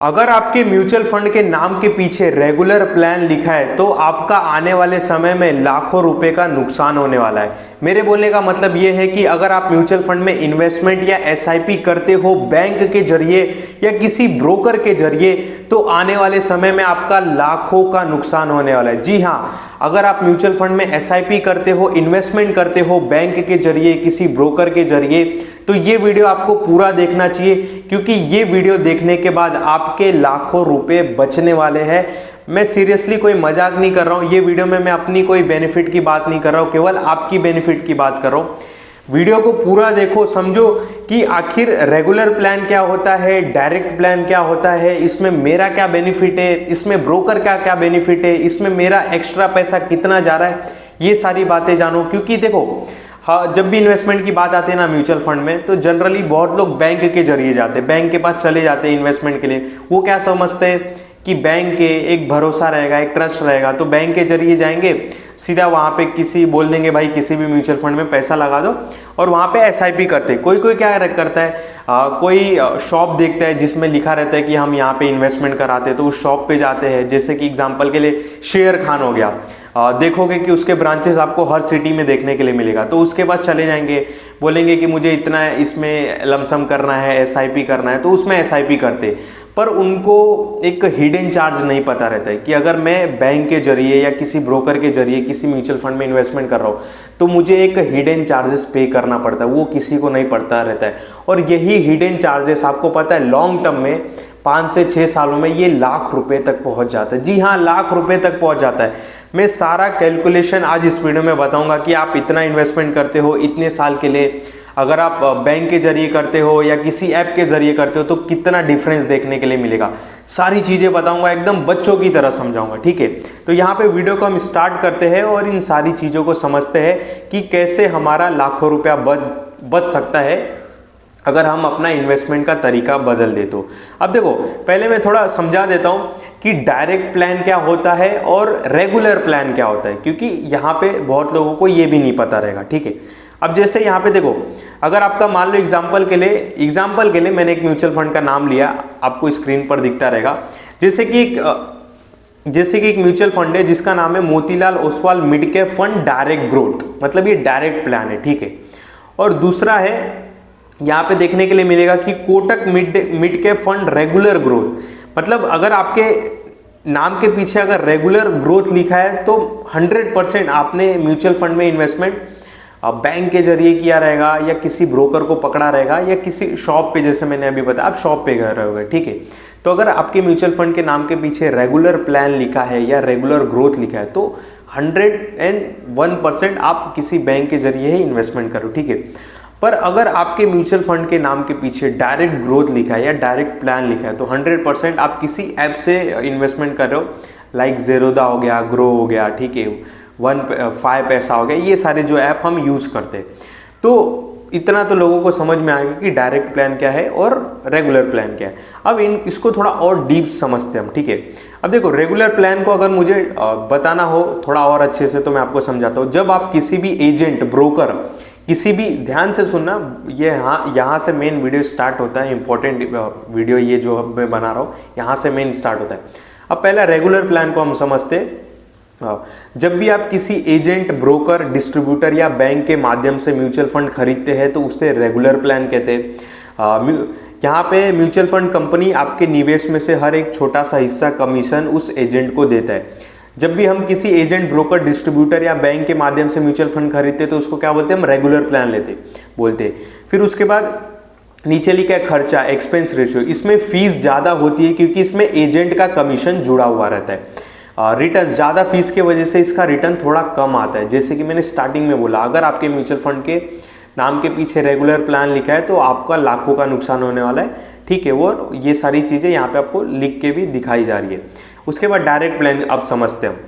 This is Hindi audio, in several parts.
अगर आपके म्यूचुअल फंड के नाम के पीछे रेगुलर प्लान लिखा है तो आपका आने वाले समय में लाखों रुपए का नुकसान होने वाला है। मेरे बोलने का मतलब यह है कि अगर आप म्यूचुअल फंड में इन्वेस्टमेंट या एसआईपी करते हो बैंक के जरिए या किसी ब्रोकर के जरिए, तो आने वाले समय में आपका लाखों का नुकसान होने वाला है। जी हाँ, अगर आप म्यूचुअल फंड में एसआईपी करते हो, इन्वेस्टमेंट करते हो बैंक के जरिए, किसी ब्रोकर के जरिए, तो ये वीडियो आपको पूरा देखना चाहिए, क्योंकि ये वीडियो देखने के बाद आपके लाखों रुपए बचने वाले हैं। मैं सीरियसली कोई मजाक नहीं कर रहा हूं। ये वीडियो में मैं अपनी कोई बेनिफिट की बात नहीं कर रहा हूं, केवल आपकी बेनिफिट की बात कर रहा हूं। वीडियो को पूरा देखो, समझो कि आखिर रेगुलर प्लान क्या होता है, डायरेक्ट प्लान क्या होता है, इसमें मेरा क्या बेनिफिट है, इसमें ब्रोकर का क्या बेनिफिट है, इसमें मेरा एक्स्ट्रा पैसा कितना जा रहा है, ये सारी बातें जानो। क्योंकि देखो, हाँ, जब भी इन्वेस्टमेंट की बात आती है ना म्यूचुअल फंड में, तो जनरली बहुत लोग बैंक के जरिए जाते हैं, बैंक के पास चले जाते हैं इन्वेस्टमेंट के लिए। वो क्या समझते हैं कि बैंक के एक भरोसा रहेगा, एक ट्रस्ट रहेगा, तो बैंक के जरिए जाएंगे, सीधा वहाँ पे किसी बोल देंगे भाई किसी भी म्यूचुअल फंड में पैसा लगा दो, और वहाँ पे एसआईपी करते हैं। कोई कोई क्या करता है, कोई शॉप देखता है जिसमें लिखा रहता है कि हम यहाँ पे इन्वेस्टमेंट कराते हैं, तो उस शॉप पे जाते हैं। जैसे कि एग्जांपल के लिए शेर खान हो गया, देखोगे कि उसके ब्रांचेस आपको हर सिटी में देखने के लिए मिलेगा, तो उसके पास चले जाएंगे, बोलेंगे कि मुझे इतना इसमें लमसम करना है, एसआईपी करना है, तो उसमें एसआईपी करते। पर उनको एक हिडन चार्ज नहीं पता रहता है कि अगर मैं बैंक के जरिए या किसी ब्रोकर के जरिए किसी म्यूचुअल फंड में इन्वेस्टमेंट कर रहा हूँ, तो मुझे एक हिडन चार्जेस पे करना पड़ता है, वो किसी को नहीं पता रहता है। और यही हिडन चार्जेस आपको पता है लॉन्ग टर्म में 5 से 6 सालों में ये लाख रुपए तक पहुंच जाता है। जी हाँ, लाख रुपए तक पहुंच जाता है। मैं सारा कैलकुलेशन आज इस वीडियो में बताऊंगा कि आप इतना इन्वेस्टमेंट करते हो इतने साल के लिए, अगर आप बैंक के जरिए करते हो या किसी ऐप के जरिए करते हो, तो कितना डिफरेंस देखने के लिए मिलेगा। सारी चीजें बताऊंगा, एकदम बच्चों की तरह समझाऊंगा, ठीक है। तो यहाँ पे वीडियो को हम स्टार्ट करते हैं और इन सारी चीजों को समझते हैं कि कैसे हमारा लाखों रुपया बच सकता है अगर हम अपना इन्वेस्टमेंट का तरीका बदल दे तो। अब देखो, पहले मैं थोड़ा समझा देता हूं कि डायरेक्ट प्लान क्या होता है और रेगुलर प्लान क्या होता है, क्योंकि यहाँ पे बहुत लोगों को ये भी नहीं पता रहेगा, ठीक है। अब जैसे यहाँ पे देखो, अगर आपका मान लो एग्जाम्पल के लिए मैंने एक म्यूचुअल फंड का नाम लिया, आपको स्क्रीन पर दिखता रहेगा। जैसे कि एक म्यूचुअल फंड है जिसका नाम है Motilal Oswal mid cap fund direct growth, मतलब ये डायरेक्ट प्लान है, ठीक है। और दूसरा है, यहाँ पे देखने के लिए मिलेगा कि Kotak mid cap fund regular growth, मतलब अगर आपके नाम के पीछे अगर रेगुलर ग्रोथ लिखा है तो 100% आपने म्यूचुअल फंड में इन्वेस्टमेंट बैंक के जरिए किया रहेगा, या किसी ब्रोकर को पकड़ा रहेगा, या किसी शॉप पे, जैसे मैंने अभी बताया आप शॉप पे गए रहोगे, ठीक है। तो अगर आपके म्यूचुअल फंड के नाम के पीछे रेगुलर प्लान लिखा है या रेगुलर ग्रोथ लिखा है, तो 101% आप किसी बैंक के जरिए ही इन्वेस्टमेंट करो, ठीक है। पर अगर आपके म्यूचुअल फंड के नाम के पीछे डायरेक्ट ग्रोथ लिखा है या डायरेक्ट प्लान लिखा है, तो 100% आप किसी ऐप से इन्वेस्टमेंट कर रहे हो, लाइक ज़ेरोदा हो गया, ग्रो हो गया, ठीक है, 15 पैसा हो गया, ये सारे जो ऐप हम यूज़ करते हैं। तो इतना तो लोगों को समझ में आएगा कि डायरेक्ट प्लान क्या है और रेगुलर प्लान क्या है। अब इसको थोड़ा और डीप समझते हैं हम, ठीक है। अब देखो, रेगुलर प्लान को अगर मुझे बताना हो थोड़ा और अच्छे से, तो मैं आपको समझाता हूँ। जब आप किसी भी एजेंट, ब्रोकर, किसी भी, ध्यान से सुनना, ये यहाँ से मेन वीडियो स्टार्ट होता है, इंपॉर्टेंट वीडियो ये जो मैं बना रहा हूँ, यहाँ से मेन स्टार्ट होता है। अब पहला रेगुलर प्लान को हम समझते हैं। जब भी आप किसी एजेंट, ब्रोकर, डिस्ट्रीब्यूटर या बैंक के माध्यम से म्यूचुअल फंड खरीदते हैं, तो उसे रेगुलर प्लान कहते हैं। यहाँ पे म्यूचुअल फंड कंपनी आपके निवेश में से हर एक छोटा सा हिस्सा कमीशन उस एजेंट को देता है। जब भी हम किसी एजेंट, ब्रोकर, डिस्ट्रीब्यूटर या बैंक के माध्यम से म्यूचुअल फंड खरीदते हैं, तो उसको क्या बोलते हैं, हम रेगुलर प्लान बोलते हैं। फिर उसके बाद नीचे लिखा है खर्चा, एक्सपेंस रेशियो। इसमें फीस ज़्यादा होती है क्योंकि इसमें एजेंट का कमीशन जुड़ा हुआ रहता है। रिटर्न, ज़्यादा फीस की वजह से इसका रिटर्न थोड़ा कम आता है। जैसे कि मैंने स्टार्टिंग में बोला, अगर आपके म्यूचुअल फंड के नाम के पीछे रेगुलर प्लान लिखा है तो आपका लाखों का नुकसान होने वाला है, ठीक है। वो ये सारी चीज़ें यहाँ पे आपको लिख के भी दिखाई जा रही है। उसके बाद डायरेक्ट प्लान अब समझते हैं।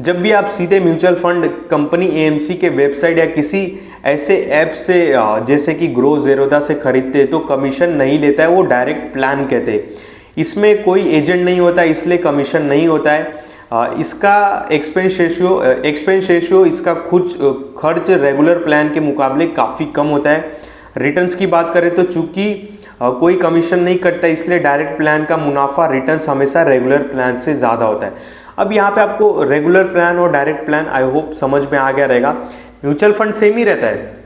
जब भी आप सीधे म्यूचुअल फंड कंपनी एएमसी के वेबसाइट या किसी ऐसे ऐप से जैसे कि ग्रो, ज़ेरोदा से खरीदते हैं, तो कमीशन नहीं लेता है, वो डायरेक्ट प्लान कहते हैं। इसमें कोई एजेंट नहीं होता, इसलिए कमीशन नहीं होता है। इसका एक्सपेंस रेशियो इसका खुद खर्च रेगुलर प्लान के मुकाबले काफ़ी कम होता है। रिटर्न्स की बात करें तो चूंकि कोई कमीशन नहीं कटता, इसलिए डायरेक्ट प्लान का मुनाफा रिटर्न्स हमेशा रेगुलर प्लान से ज़्यादा होता है। अब यहाँ पे आपको रेगुलर प्लान और डायरेक्ट प्लान आई होप समझ में आ गया रहेगा। म्यूचुअल फंड सेम ही रहता है।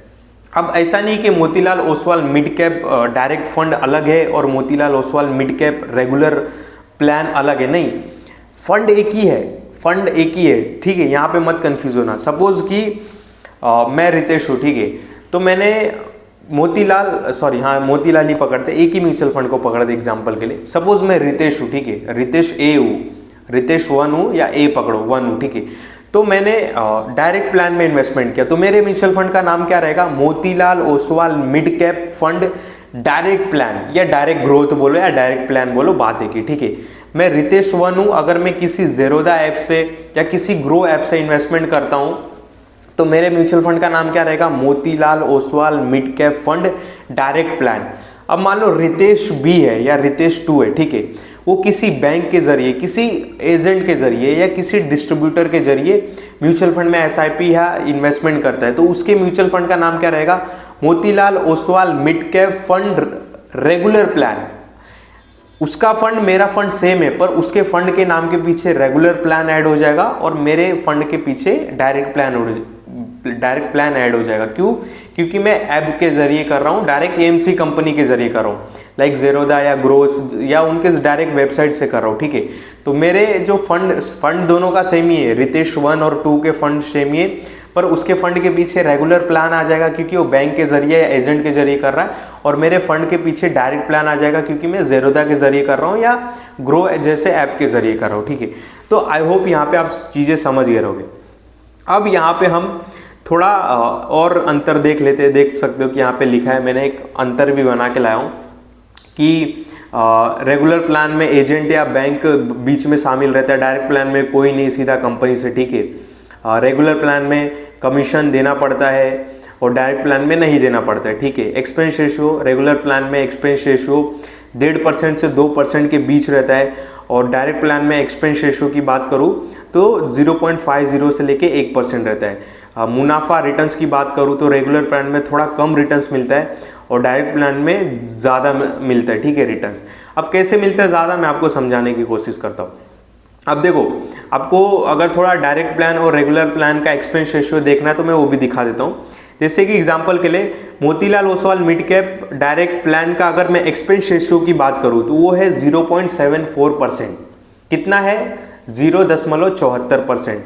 अब ऐसा नहीं कि Motilal Oswal mid cap direct fund अलग है और Motilal Oswal mid cap regular plan अलग है, नहीं, फंड एक ही है, फंड एक ही है, ठीक है, यहाँ पे मत कंफ्यूज होना। सपोज कि मैं रितेश हूँ, ठीक है, तो मैंने मोतीलाल ही पकड़ते, एक ही म्यूचुअल फंड को पकड़ते एग्जाम्पल के लिए। सपोज मैं रितेश हूँ, ठीक है, रितेश ए हूँ, रितेश 1 हूँ या ए पकड़ो 1 हूँ, ठीक है, तो मैंने डायरेक्ट प्लान में इन्वेस्टमेंट किया, तो मेरे म्यूचुअल फंड का नाम क्या रहेगा, Motilal Oswal mid cap fund direct plan, या डायरेक्ट ग्रोथ बोलो या डायरेक्ट प्लान बोलो, बात है कि, ठीक है। मैं रितेश 1 हूँ, अगर मैं किसी ज़ेरोदा ऐप से या किसी ग्रो ऐप से इन्वेस्टमेंट करता हूँ तो मेरे म्यूचुअल फंड का नाम क्या रहेगा, Motilal Oswal mid cap fund direct plan. अब मान लो रितेश बी है या रितेश 2 है, ठीक है, वो किसी बैंक के जरिए, किसी एजेंट के जरिए या किसी डिस्ट्रीब्यूटर के जरिए म्यूचुअल फंड में एसआईपी या इन्वेस्टमेंट करता है, तो उसके म्यूचुअल फंड का नाम क्या रहेगा, Motilal Oswal mid cap fund regular plan. उसका फंड मेरा फंड सेम है, पर उसके फंड के नाम के पीछे रेगुलर प्लान ऐड हो जाएगा और मेरे फंड के पीछे डायरेक्ट प्लान ऐड हो जाएगा। क्यों? क्योंकि मैं ऐप के जरिए कर रहा हूँ, डायरेक्ट एएमसी कंपनी के जरिए कर रहा हूँ, लाइक ज़ेरोदा या ग्रोस या उनके डायरेक्ट वेबसाइट से कर रहा हूँ, ठीक है। तो मेरे जो फंड दोनों का सेम ही है, रितेश 1 और 2 के फंड सेम ही है, पर उसके फंड के पीछे रेगुलर प्लान आ जाएगा क्योंकि वो बैंक के जरिए या एजेंट के जरिए कर रहा है, और मेरे फंड के पीछे डायरेक्ट प्लान आ जाएगा क्योंकि मैं ज़ेरोदा के जरिए कर रहा हूँ या ग्रो जैसे ऐप के जरिए कर रहा हूँ, ठीक है। तो आई होप यहाँ पे आप चीज़ें समझ गए रहोगे। अब यहाँ पे हम थोड़ा और अंतर देख सकते हो कि यहाँ पे लिखा है, मैंने एक अंतर भी बना के लाया हूँ कि रेगुलर प्लान में एजेंट या बैंक बीच में शामिल रहता है, डायरेक्ट प्लान में कोई नहीं, सीधा कंपनी से, ठीक है। रेगुलर प्लान में कमीशन देना पड़ता है और डायरेक्ट प्लान में नहीं देना पड़ता है, ठीक है। एक्सपेंस रेशियो, रेगुलर प्लान में एक्सपेंस रेशियो 1.5% से 2% के बीच रहता है, और डायरेक्ट प्लान में एक्सपेंस रेशियो की बात करूँ तो 0.50 से लेके 1% रहता है। मुनाफा रिटर्न्स की बात करूँ तो रेगुलर प्लान में थोड़ा कम रिटर्न्स मिलता है और डायरेक्ट प्लान में ज़्यादा मिलता है, ठीक है, रिटर्न्स। अब कैसे मिलता है ज़्यादा, मैं आपको समझाने की कोशिश करता हूँ। अब देखो, आपको अगर थोड़ा डायरेक्ट प्लान और रेगुलर प्लान का एक्सपेंस रेशियो देखना है तो मैं वो भी दिखा देता हूँ। जैसे कि एग्जांपल के लिए Motilal Oswal mid cap direct plan का अगर मैं एक्सपेंस रेशियो की बात करूँ तो वो है 0.74%। कितना है? 0.74%।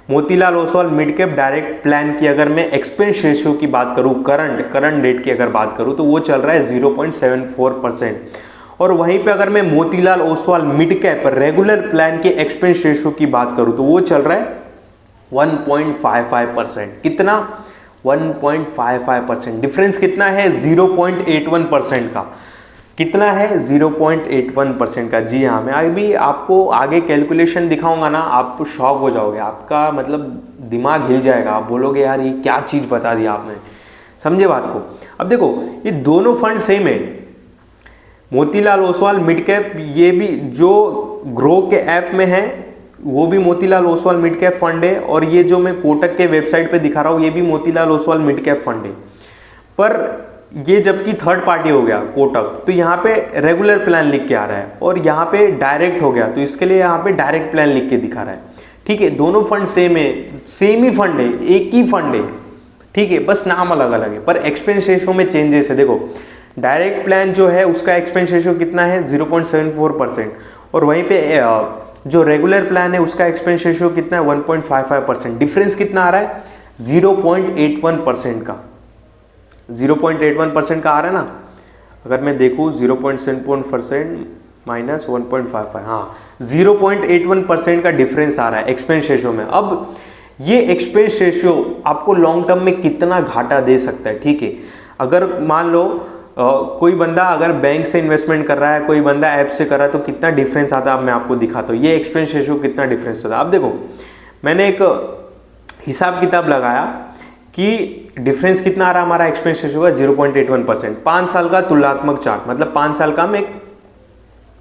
Motilal Oswal mid cap direct plan की अगर मैं एक्सपेंस रेशियो की बात करूँ, करंट डेट की अगर बात करूँ तो वो चल रहा है 0.74%। और वहीं पे अगर मैं Motilal Oswal mid cap regular plan के एक्सपेंस रेशियो की बात करूं तो वो चल रहा है 1.55%। कितना? 1.55%। डिफरेंस कितना है? 0.81% का। कितना है? 0.81% का। जी हाँ, मैं अभी आपको आगे कैलकुलेशन दिखाऊंगा ना, आप शॉक हो जाओगे, आपका मतलब दिमाग हिल जाएगा, आप बोलोगे यार ये क्या चीज़ बता दी आपने। समझे बात को? अब देखो, ये दोनों फंड सेम है, मोतीलाल ओसवाल मिड कैप, ये भी जो ग्रो के ऐप में है वो भी Motilal Oswal mid cap fund है, और ये जो मैं कोटक के वेबसाइट पे दिखा रहा हूँ ये भी Motilal Oswal mid cap fund है। पर ये जबकि थर्ड पार्टी हो गया कोटक, तो यहाँ पे रेगुलर प्लान लिख के आ रहा है, और यहाँ पे डायरेक्ट हो गया तो इसके लिए यहाँ पे डायरेक्ट प्लान लिख के दिखा रहा है, ठीक है। दोनों फंड सेम है, सेम ही फंड है, एक ही फंड है, ठीक है, बस नाम अलग अलग है, पर एक्सपेंस रेशियो में चेंजेस है। देखो, डायरेक्ट प्लान जो है उसका एक्सपेंस रेशियो कितना है? 0.74%, और वहीं पे जो रेगुलर प्लान है उसका एक्सपेंस रेशियो कितना है? 1.55%। डिफरेंस कितना आ रहा है? 0.81% का। 0.81% का आ रहा है ना। अगर मैं देखूँ 0.74% माइनस 1.55, हाँ 0.81% का डिफरेंस आ रहा है एक्सपेंस रेशियो में। अब ये एक्सपेंस रेशियो आपको लॉन्ग टर्म में कितना घाटा दे सकता है, ठीक है। अगर मान लो कोई बंदा अगर बैंक से इन्वेस्टमेंट कर रहा है, कोई बंदा ऐप से कर रहा है, तो कितना डिफरेंस आता है अब मैं आपको दिखाता हूँ। ये एक्सपेंस रेशियो कितना डिफरेंस होता है। अब देखो, मैंने एक हिसाब किताब लगाया कि डिफरेंस कितना आ रहा है हमारा एक्सपेंस रेशियो का, 0.81%। 5 साल का तुलनात्मक चार्ट, मतलब 5 साल का हम एक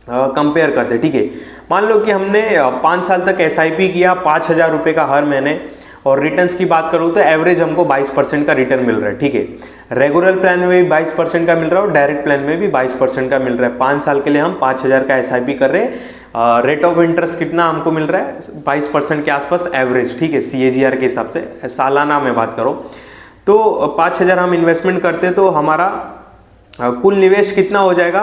कंपेयर करते, ठीक है। मान लो कि हमने 5 साल तक SIP किया 5,000 रुपये का हर महीने, और रिटर्न्स की बात करूँ तो एवरेज हमको 22% का रिटर्न मिल रहा है, ठीक है। रेगुलर प्लान में भी 22% का मिल रहा है और डायरेक्ट प्लान में भी 22% का मिल रहा है। 5 साल के लिए हम 5,000 का SIP कर रहे हैं। रेट ऑफ इंटरेस्ट कितना हमको मिल रहा है, 22% के आसपास एवरेज, ठीक है, CAGR के हिसाब से, सालाना में बात करो तो 5,000 हम इन्वेस्टमेंट करते तो हमारा कुल निवेश कितना हो जाएगा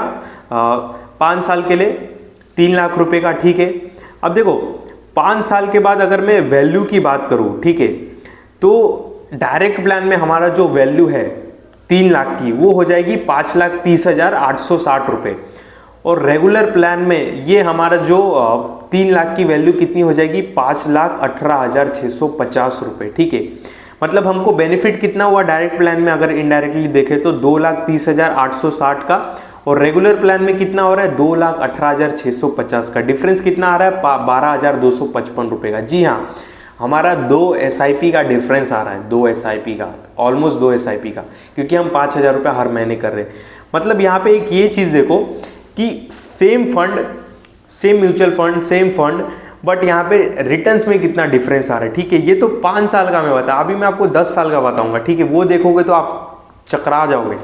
5 साल के लिए 3 लाख रुपए का, ठीक है। अब देखो 5 साल के बाद अगर मैं वैल्यू की बात करूं, ठीक है, तो डायरेक्ट प्लान में हमारा जो वैल्यू है 3 लाख की वो हो जाएगी 5,30,860 रुपये, और रेगुलर प्लान में ये हमारा जो 3 लाख की वैल्यू कितनी हो जाएगी 5,18,650 रुपये, ठीक है। मतलब हमको बेनिफिट कितना हुआ डायरेक्ट प्लान में अगर इनडायरेक्टली देखें तो 2,30,860 का, और रेगुलर प्लान में कितना हो रहा है 2,18,650 का। डिफरेंस कितना आ रहा है 12,255 रुपये का। जी हाँ, हमारा 2 SIP का डिफरेंस आ रहा है, 2 SIP का, ऑलमोस्ट 2 SIP का, क्योंकि हम 5,000 रुपये हर महीने कर रहे हैं। मतलब यहाँ पे एक ये चीज़ देखो कि same fund, same mutual fund, same fund, but यहाँ पे रिटर्न्स में कितना डिफरेंस आ रहा है, ठीक है। ये तो 5 साल का मैं बता, अभी मैं आपको 10 साल का बताऊंगा, ठीक है। वो देखोगे तो आप चकरा जाओगे।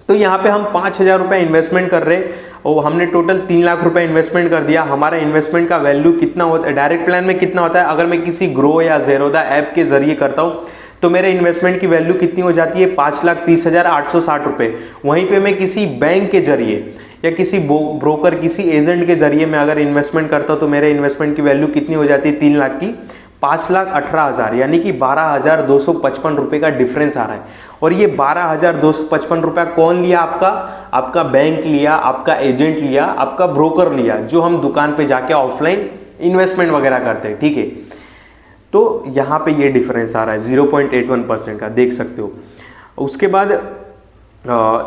तो यहाँ पे हम 5,000 रुपये इन्वेस्टमेंट कर रहे हैं और हमने टोटल 3 लाख रुपए इन्वेस्टमेंट कर दिया। हमारा इन्वेस्टमेंट का वैल्यू कितना होता है डायरेक्ट प्लान में, कितना होता है अगर मैं किसी ग्रो या ज़ेरोधा ऐप के जरिए करता हूँ तो मेरे इन्वेस्टमेंट की वैल्यू कितनी हो जाती है 5,30,860 रुपये। वहीं पे मैं किसी बैंक के जरिए या किसी ब्रोकर, किसी एजेंट के जरिए मैं अगर इन्वेस्टमेंट करता हूँ तो मेरे इन्वेस्टमेंट की वैल्यू कितनी हो जाती है 3 लाख की 5,18,000, यानी कि 12,255 रुपये का डिफरेंस आ रहा है। और ये 12,255 रुपया कौन लिया आपका, आपका बैंक लिया, आपका एजेंट लिया, आपका ब्रोकर लिया, जो हम दुकान पे जाके ऑफलाइन इन्वेस्टमेंट वगैरह करते हैं, ठीक है। तो यहाँ पे ये डिफरेंस आ रहा है 0.81% का, देख सकते हो। उसके बाद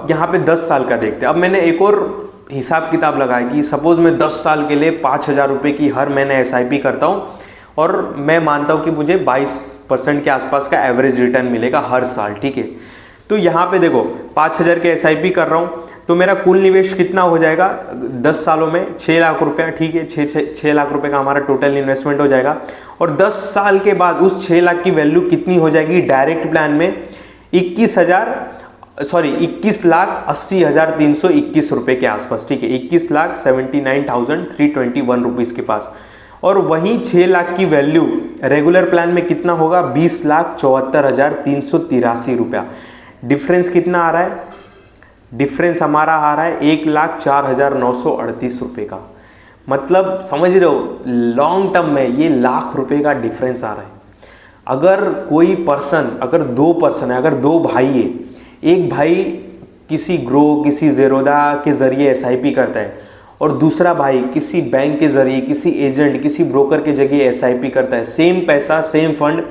यहाँ पे 10 साल का देखते हैं। अब मैंने एक और हिसाब किताब लगाया कि सपोज मैं 10 साल के लिए 5,000 रुपये की हर महीने SIP करता हूँ और मैं मानता हूँ कि मुझे 22% के आसपास का एवरेज रिटर्न मिलेगा हर साल, ठीक है। तो यहाँ पे देखो 5,000 के SIP कर रहा हूँ तो मेरा कुल निवेश कितना हो जाएगा 10 सालों में 6 लाख रुपया, ठीक है। 6 लाख रुपए का हमारा टोटल इन्वेस्टमेंट हो जाएगा। और 10 साल के बाद उस 6 लाख की वैल्यू कितनी हो जाएगी डायरेक्ट प्लान में 21,80,321 रुपये के आसपास, ठीक है। 21,79,321 रुपीज़ के पास। और वहीं 6 लाख की वैल्यू रेगुलर प्लान में कितना होगा 20,74,383 रुपया। डिफरेंस कितना आ रहा है, डिफरेंस हमारा आ रहा है 1,04,938 रुपये का। मतलब समझ रहे हो लॉन्ग टर्म में ये लाख रुपए का डिफरेंस आ रहा है। अगर कोई पर्सन, अगर 2 पर्सन है, अगर 2 भाई है, एक भाई किसी ग्रो, किसी ज़ेरोधा के ज़रिए SIP करता है और दूसरा भाई किसी बैंक के ज़रिए, किसी एजेंट, किसी ब्रोकर के जरिए SIP करता है, सेम पैसा सेम फंड,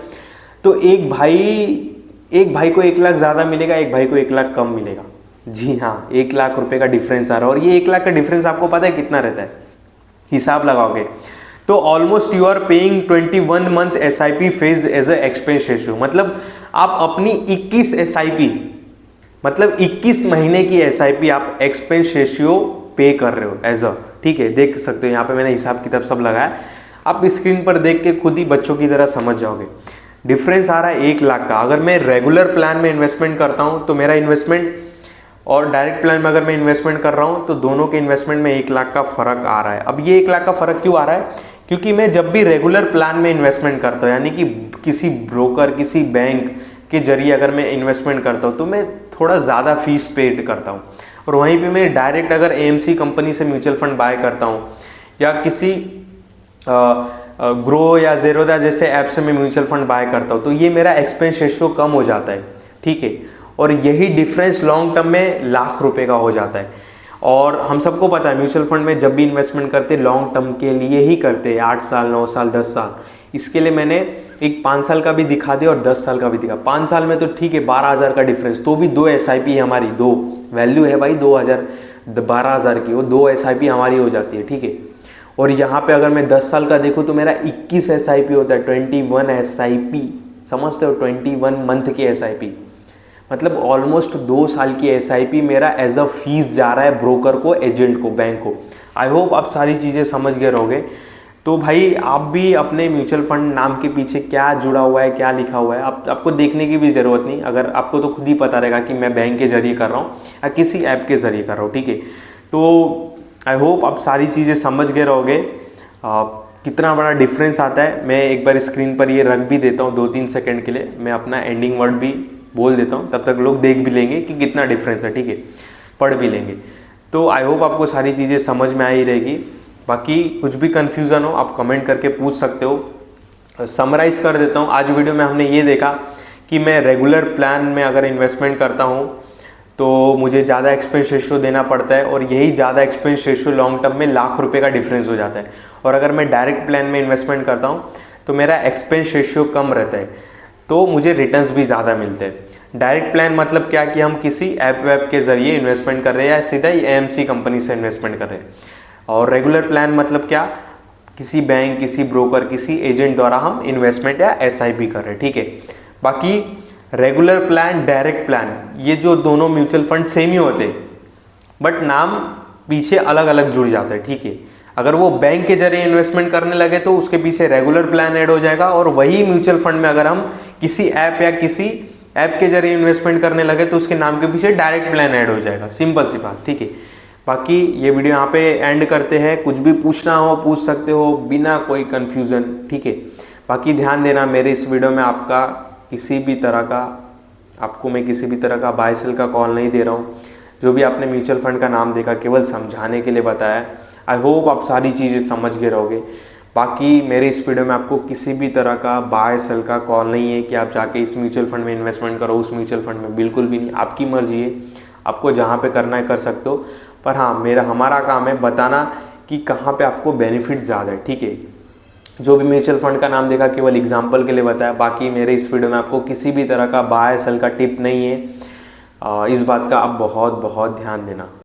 तो एक भाई को 1 लाख ज़्यादा मिलेगा, एक भाई को 1 लाख कम मिलेगा। जी हाँ, 1 लाख रुपए का डिफरेंस आ रहा है। और ये 1 लाख का डिफरेंस आपको पता है कितना रहता है, हिसाब लगाओगे तो almost you are paying 21 month SIP phase as a expense ratio. मतलब आप अपनी 21 SIP, मतलब 21 महीने की SIP आप एक्सपेंस रेशियो पे कर रहे हो एज अ, ठीक है। देख सकते हो यहाँ पे मैंने हिसाब किताब सब लगाया, आप स्क्रीन पर देख के खुद ही बच्चों की तरह समझ जाओगे। डिफरेंस आ रहा है 1 लाख का। अगर मैं रेगुलर प्लान में इन्वेस्टमेंट करता हूँ तो मेरा इन्वेस्टमेंट, और डायरेक्ट प्लान में अगर मैं इन्वेस्टमेंट कर रहा हूँ तो दोनों के इन्वेस्टमेंट में 1 लाख का फर्क आ रहा है। अब ये 1 लाख का फर्क क्यों आ रहा है, क्योंकि मैं जब भी रेगुलर प्लान में इन्वेस्टमेंट करता हूँ, यानी कि किसी ब्रोकर, किसी बैंक के जरिए अगर मैं इन्वेस्टमेंट करता हूँ तो मैं थोड़ा ज़्यादा फीस पेड करता हूँ। और वहीं पे मैं डायरेक्ट अगर AMC कंपनी से म्यूचुअल फंड बाय करता हूँ या किसी ग्रो या ज़ेरोधा जैसे ऐप से मैं म्यूचुअल फंड बाय करता हूँ तो ये मेरा एक्सपेंस रेशियो कम हो जाता है, ठीक है। और यही डिफरेंस लॉन्ग टर्म में लाख रुपए का हो जाता है। और हम सबको पता है म्यूचुअल फंड में जब भी इन्वेस्टमेंट करते लॉन्ग टर्म के लिए ही करते हैं, 8 साल 9 साल 10 साल। इसके लिए मैंने एक 5 साल का भी दिखा दिया और 10 साल का भी दिखा। 5 साल में तो ठीक है 12,000 का डिफरेंस, तो भी 2 SIP है हमारी, 2 वैल्यू है भाई 12,000 की, वो 2 SIP हमारी हो जाती है, ठीक है। और यहाँ पे अगर मैं 10 साल का देखूँ तो मेरा 21 SIP होता है, 21 SIP, समझते हो, 21 मंथ की SIP। मतलब ऑलमोस्ट 2 साल की SIP मेरा एज अ फीस जा रहा है ब्रोकर को, एजेंट को, बैंक को। आई होप आप सारी चीज़ें समझ गए रहोगे। तो भाई आप भी अपने म्यूचुअल फंड नाम के पीछे क्या जुड़ा हुआ है, क्या लिखा हुआ है, आपको देखने की भी ज़रूरत नहीं। अगर आपको तो खुद ही पता रहेगा कि मैं बैंक के ज़रिए कर रहा हूँ या किसी ऐप के ज़रिए कर रहा हूँ, ठीक है। तो आई होप आप सारी चीज़ें समझ गए रहोगे कितना बड़ा डिफरेंस आता है। मैं एक बार स्क्रीन पर ये रख भी देता हूँ 2-3 सेकंड के लिए, मैं अपना एंडिंग वर्ड भी बोल देता हूँ, तब तक लोग देख भी लेंगे कि कितना डिफरेंस है, ठीक है, पढ़ भी लेंगे। तो आई होप आपको सारी चीज़ें समझ में आ ही रहेगी। बाकी कुछ भी कन्फ्यूज़न हो आप कमेंट करके पूछ सकते हो। समराइज़ कर देता हूँ, आज वीडियो में हमने ये देखा कि मैं रेगुलर प्लान में अगर इन्वेस्टमेंट करता हूँ तो मुझे ज़्यादा एक्सपेंस रेशियो देना पड़ता है, और यही ज़्यादा एक्सपेंस रेशियो लॉन्ग टर्म में लाख रुपए का डिफरेंस हो जाता है। और अगर मैं डायरेक्ट प्लान में इन्वेस्टमेंट करता हूँ तो मेरा एक्सपेंस रेशियो कम रहता है, तो मुझे रिटर्न्स भी ज़्यादा मिलते हैं। डायरेक्ट प्लान मतलब क्या कि हम किसी ऐप वैप के ज़रिए इन्वेस्टमेंट कर रहे हैं या सीधा ही AMC कंपनी से इन्वेस्टमेंट कर रहे हैं। और रेगुलर प्लान मतलब क्या, किसी बैंक, किसी ब्रोकर, किसी एजेंट द्वारा हम इन्वेस्टमेंट या SIP कर रहे हैं, ठीक है। बाकी रेगुलर प्लान, डायरेक्ट प्लान, ये जो दोनों म्यूचुअल फंड सेम ही होते हैं, बट नाम पीछे अलग अलग जुड़ जाते हैं, ठीक है। अगर वो बैंक के जरिए इन्वेस्टमेंट करने लगे तो उसके पीछे रेगुलर प्लान ऐड हो जाएगा, और वही म्यूचुअल फंड में अगर हम किसी ऐप या किसी ऐप के जरिए इन्वेस्टमेंट करने लगे तो उसके नाम के पीछे डायरेक्ट प्लान ऐड हो जाएगा। सिंपल सी बात, ठीक है। बाकी ये वीडियो यहाँ पे एंड करते हैं। कुछ भी पूछना हो पूछ सकते हो बिना कोई कन्फ्यूज़न, ठीक है। बाकी ध्यान देना, मेरे इस वीडियो में आपका किसी भी तरह का, आपको मैं किसी भी तरह का बाय सेल का कॉल नहीं दे रहा हूँ। जो भी आपने म्यूचुअल फंड का नाम देखा केवल समझाने के लिए बताया। आई होप आप सारी चीज़ें समझ गए रहोगे। बाकी मेरे इस वीडियो में आपको किसी भी तरह का बाय सेल का कॉल नहीं है कि आप जाके इस म्यूचुअल फंड में इन्वेस्टमेंट करो, उस म्यूचुअल फंड में, बिल्कुल भी नहीं। आपकी मर्जी है, आपको जहाँ पे करना है कर सकते हो। पर हाँ, हमारा काम है बताना कि कहाँ पे आपको बेनिफिट ज़्यादा है, ठीक है। जो भी म्यूचुअल फंड का नाम देखा केवल एग्जाम्पल के लिए बताया। बाकी मेरे इस वीडियो में आपको किसी भी तरह का बाय सेल का टिप नहीं है। इस बात का आप बहुत बहुत ध्यान देना।